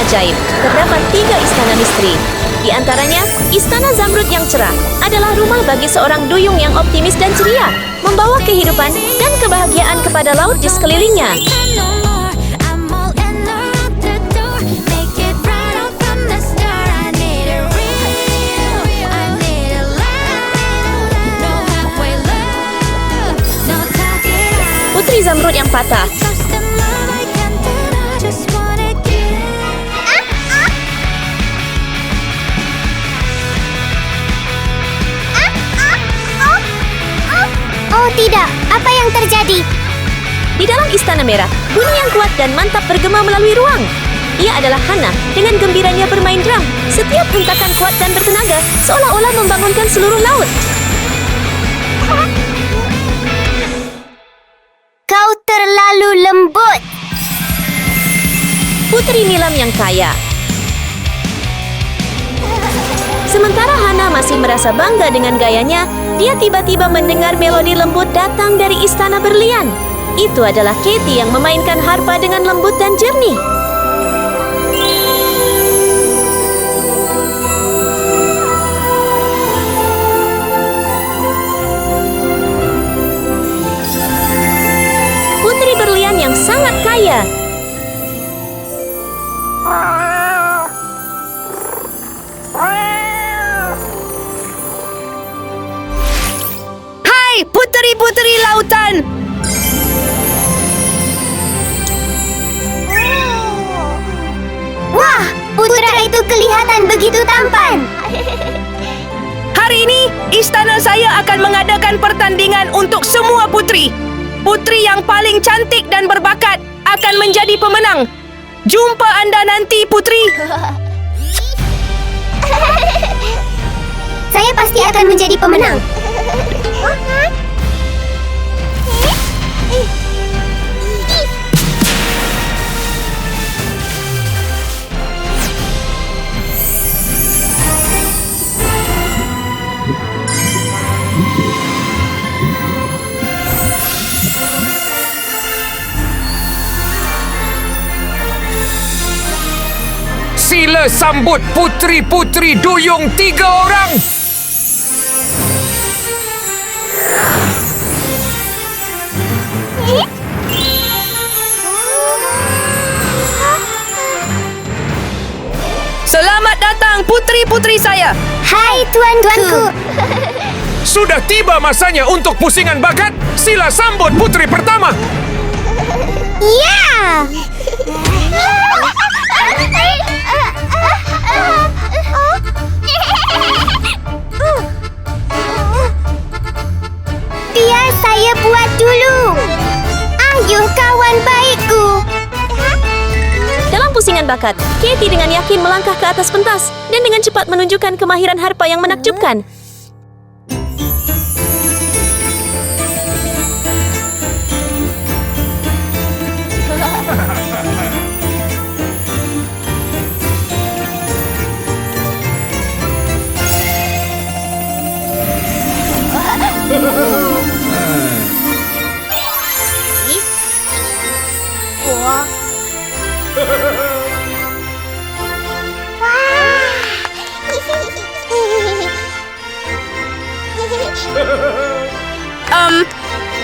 ajaib, terdapat 3 istana misteri. Di antaranya, Istana Zamrud yang cerah adalah rumah bagi seorang duyung yang optimis dan ceria, membawa kehidupan dan kebahagiaan kepada laut di sekelilingnya. Putri Zamrud yang patah. Oh tidak, apa yang terjadi? Di dalam Istana Merah, bunyi yang kuat dan mantap bergema melalui ruang. Ia adalah Hana dengan gembiranya bermain drum. Setiap hentakan kuat dan bertenaga seolah-olah membangunkan seluruh laut. Kau terlalu lembut. Putri Nilam yang kaya. Sementara Hana masih merasa bangga dengan gayanya, dia tiba-tiba mendengar melodi lembut datang dari Istana Berlian. Itu adalah Katie yang memainkan harpa dengan lembut dan jernih. Putri Berlian yang sangat kaya. Puteri-puteri lautan! Wah, putra itu kelihatan begitu tampan. Hari ini, istana saya akan mengadakan pertandingan untuk semua putri. Putri yang paling cantik dan berbakat akan menjadi pemenang. Jumpa anda nanti, putri. Saya pasti akan menjadi pemenang. Sila sambut putri-putri duyung 3 orang. Selamat datang putri-putri saya. Hai tuanku. Sudah tiba masanya untuk pusingan bakat. Sila sambut putri pertama. Ya. Biar saya buat dulu. Ayo kawan baikku. Dalam pusingan bakat, Katie dengan yakin melangkah ke atas pentas dan dengan cepat menunjukkan kemahiran harpa yang menakjubkan.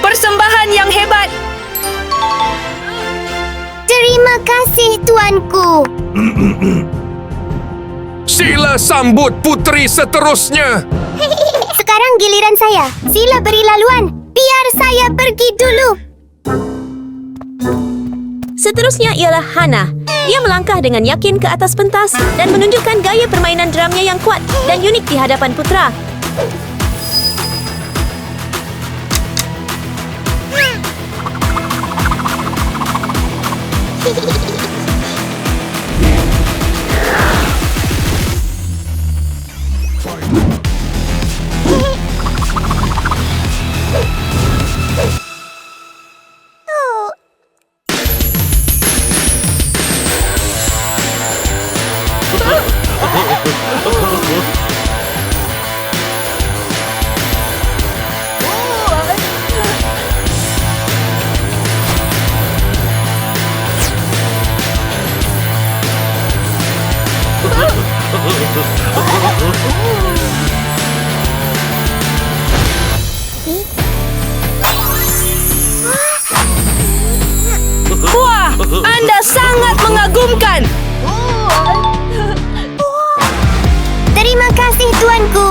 Persembahan yang hebat. Terima kasih tuanku. Sila sambut putri seterusnya. Sekarang giliran saya. Sila beri laluan. Biar saya pergi dulu. Seterusnya ialah Hana. Dia melangkah dengan yakin ke atas pentas dan menunjukkan gaya permainan drumnya yang kuat dan unik di hadapan putra. Wah, Anda sangat mengagumkan. Terima kasih, tuanku.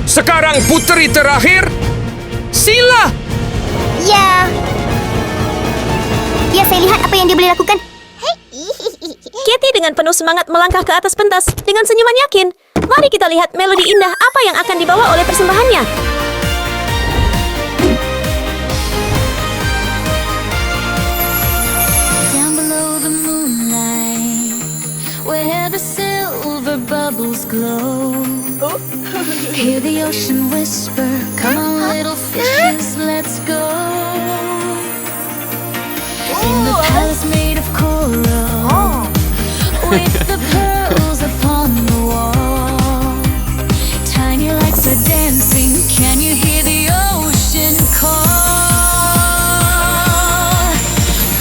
Sekarang puteri terakhir, Sila. Ya. Ya, saya lihat apa yang dia boleh lakukan. Katie dengan penuh semangat melangkah ke atas pentas dengan senyuman yakin. Mari kita lihat melodi indah apa yang akan dibawa oleh persembahannya. Down below the moonlight, where the silver bubbles glow. Hear the ocean whisper, come on little fishes, let's go. In the palace made of coral, with the pearls upon the wall. Tiny lights are dancing, can you hear the ocean call?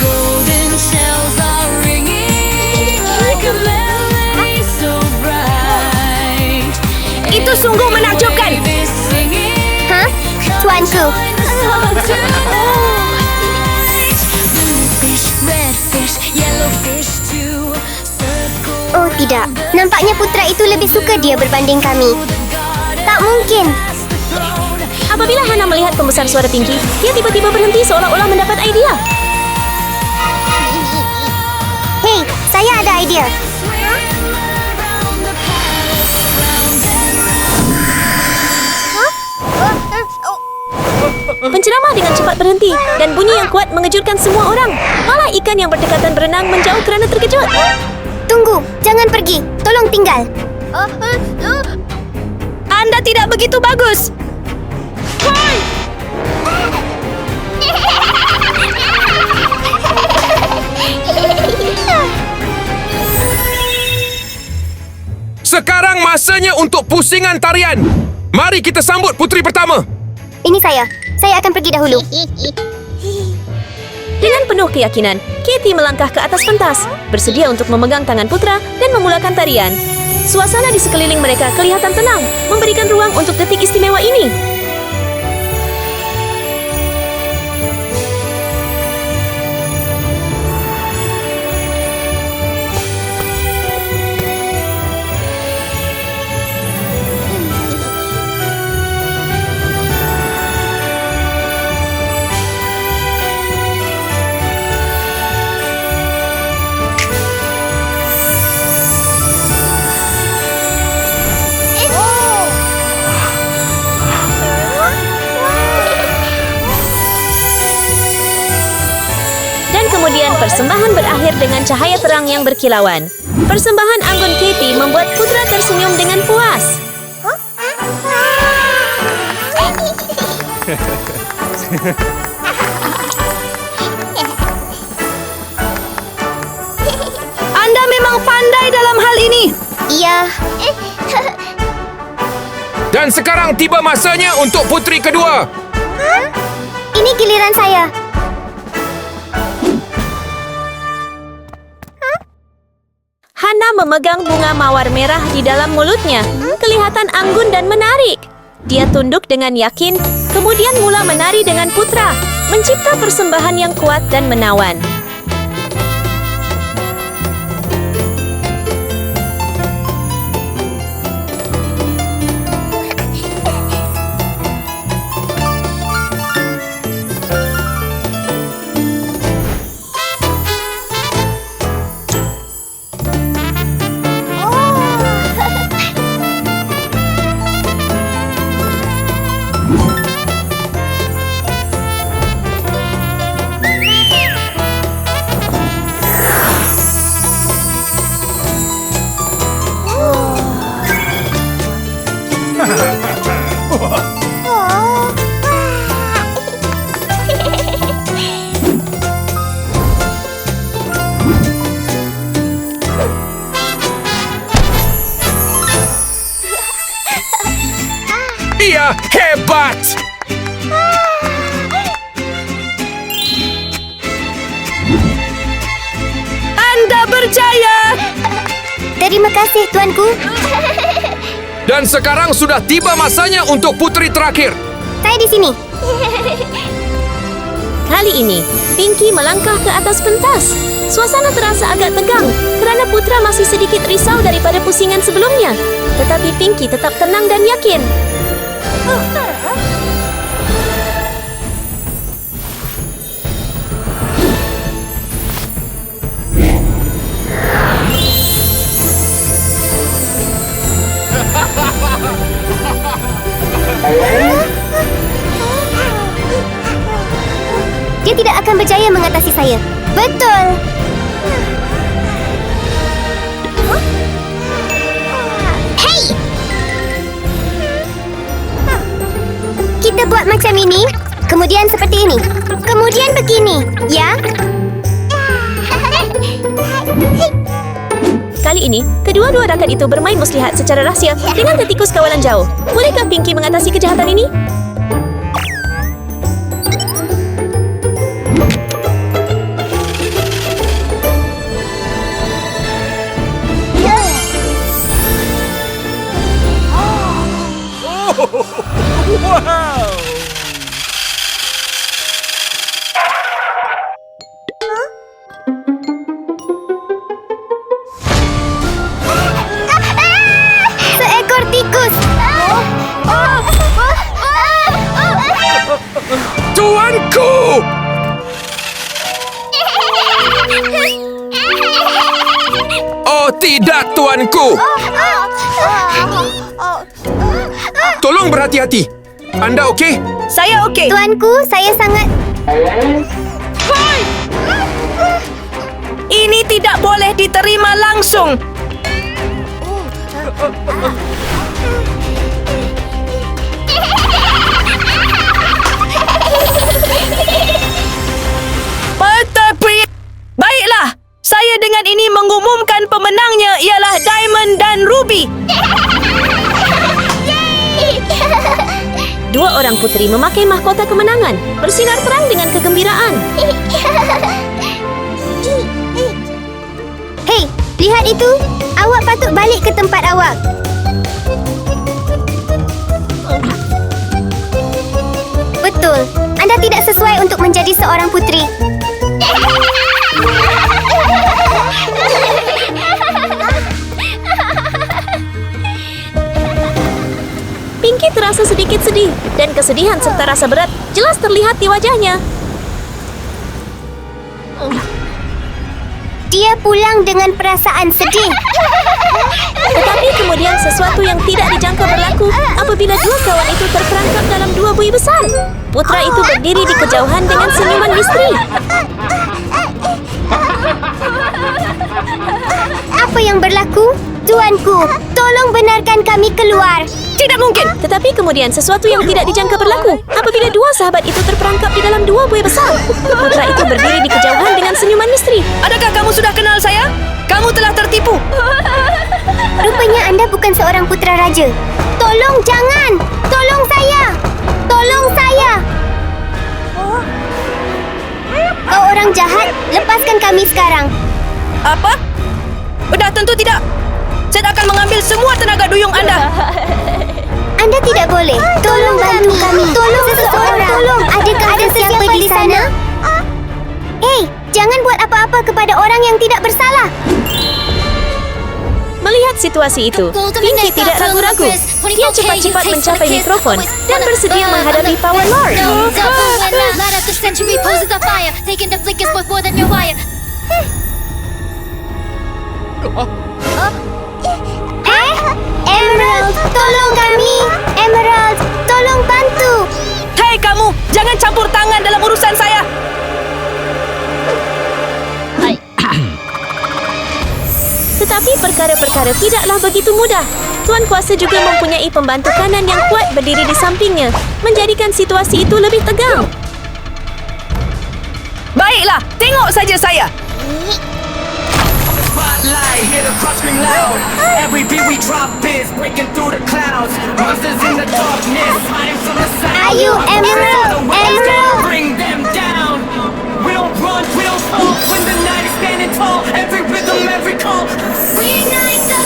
Golden shells are ringing like a melody so bright. Itu sungguh menakjubkan. Babies singing, Hah? Tuanku. blue fish, red fish, yellow fish too. Circle Oh, tidak. Nampaknya putra itu lebih suka dia berbanding kami. Tak mungkin. Apabila Hana melihat pembesar suara tinggi, dia tiba-tiba berhenti seolah-olah mendapat idea. Hei, saya ada idea. Penceramah dengan cepat berhenti dan bunyi yang kuat mengejutkan semua orang. Malah ikan yang berdekatan berenang menjauh kerana terkejut. Tunggu, jangan pergi. Tolong tinggal. Anda tidak begitu bagus. Sekarang masanya untuk pusingan tarian. Mari kita sambut puteri pertama. Ini saya. Saya akan pergi dahulu. Dengan penuh keyakinan, Katie melangkah ke atas pentas, bersedia untuk memegang tangan putra dan memulakan tarian. Suasana di sekeliling mereka kelihatan tenang, memberikan ruang untuk detik istimewa ini. Kemudian persembahan berakhir dengan cahaya terang yang berkilauan. Persembahan anggun Katie membuat putra tersenyum dengan puas. Anda memang pandai dalam hal ini. Iya. Dan sekarang tiba masanya untuk puteri kedua. Ini giliran saya. Hana memegang bunga mawar merah di dalam mulutnya. Kelihatan anggun dan menarik. Dia tunduk dengan yakin, kemudian mula menari dengan putra, mencipta persembahan yang kuat dan menawan. Terima kasih, Tuanku. Dan sekarang sudah tiba masanya untuk putri terakhir. Saya di sini. Kali ini, Pinky melangkah ke atas pentas. Suasana terasa agak tegang kerana Putra masih sedikit risau daripada pusingan sebelumnya. Tetapi Pinky tetap tenang dan yakin. Dia tidak akan berjaya mengatasi saya. Betul. Hei! Kita buat macam ini, kemudian seperti ini, kemudian begini, ya? Kali ini, kedua-dua rakan itu bermain muslihat secara rahsia dengan tertikus kawalan jauh. Bolehkah Pinky mengatasi kejahatan ini? Seekor tikus. Tuanku! Oh tidak, tuanku! Tolong berhati-hati. Anda okey? Saya okey. Tuanku, saya sangat... Ini tidak boleh diterima langsung. Tetapi, baiklah. Saya dengan ini mengumumkan pemenangnya ialah Diamond dan Ruby. Dua orang puteri memakai mahkota kemenangan, bersinar terang dengan kegembiraan. Hei, lihat itu. Awak patut balik ke tempat awak. Betul. Anda tidak sesuai untuk menjadi seorang puteri. Pinky terasa sedikit sedih dan kesedihan serta rasa berat jelas terlihat di wajahnya. Dia pulang dengan perasaan sedih. Tetapi kemudian sesuatu yang tidak dijangka berlaku apabila dua kawan itu terperangkap dalam dua buih besar. Putra itu berdiri di kejauhan dengan senyuman misteri. Apa yang berlaku? Tuanku, tolong benarkan kami keluar. Tidak mungkin. Tetapi kemudian sesuatu yang tidak dijangka berlaku apabila dua sahabat itu terperangkap di dalam dua buih besar. Putra itu berdiri di kejauhan dengan senyuman misteri. Adakah kamu sudah kenal saya? Kamu telah tertipu. Rupanya anda bukan seorang putera raja. Tolong jangan! Tolong saya! Tolong saya! Kau orang jahat, lepaskan kami sekarang. Apa? Dah tentu tidak. Saya akan mengambil semua tenaga duyung anda. Anda tidak boleh. Tolong bantu kami. Tolong seseorang. Tolong. Adakah ada sesiapa di sana? Hei, jangan buat apa-apa kepada orang yang tidak bersalah. Melihat situasi itu, Pinky tidak ragu-ragu. Dia cepat-cepat mencapai mikrofon dan bersedia menghadapi Power Lord. Emerald, tolong kami. Emerald, tolong bantu. Hei kamu, jangan campur tangan dalam urusan saya. Tetapi perkara-perkara tidaklah begitu mudah. Tuan Kuasa juga mempunyai pembantu kanan yang kuat berdiri di sampingnya, menjadikan situasi itu lebih tegang. Baiklah, tengok saja saya. Spotlight, hear the crowd scream loud. Every beat we drop is breaking through the clouds. Monsters in the darkness, hiding from the sound. Are you Emerald? Emerald? Bring them down. We don't run, we don't fall. When the night is standing tall, every rhythm, every call. We ignite the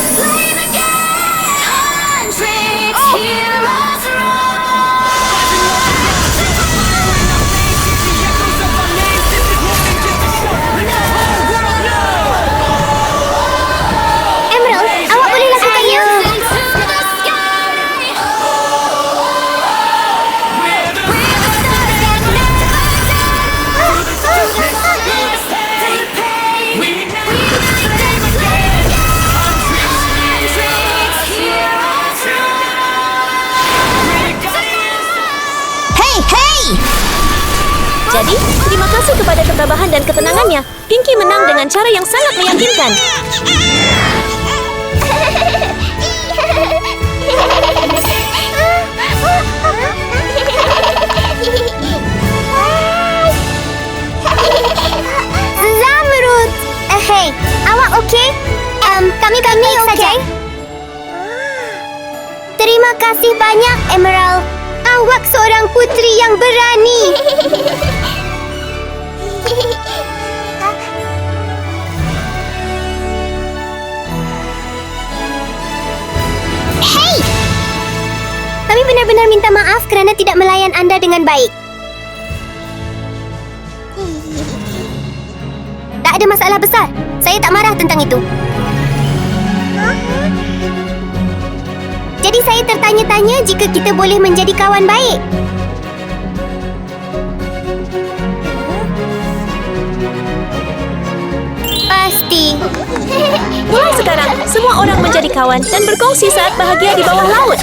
Jadi, terima kasih kepada ketabahan dan ketenangannya, Pinky menang dengan cara yang sangat meyakinkan. Zamrud! Hei, awak okey? Kami baik saja. Terima kasih banyak, Emerald. Awak seorang putri yang berani. Hei! Kami benar-benar minta maaf kerana tidak melayan anda dengan baik. Tak ada masalah besar. Saya tak marah tentang itu. Jadi saya tertanya-tanya jika kita boleh menjadi kawan baik. Pasti. Mulai sekarang, semua orang menjadi kawan dan berkongsi saat bahagia di bawah laut.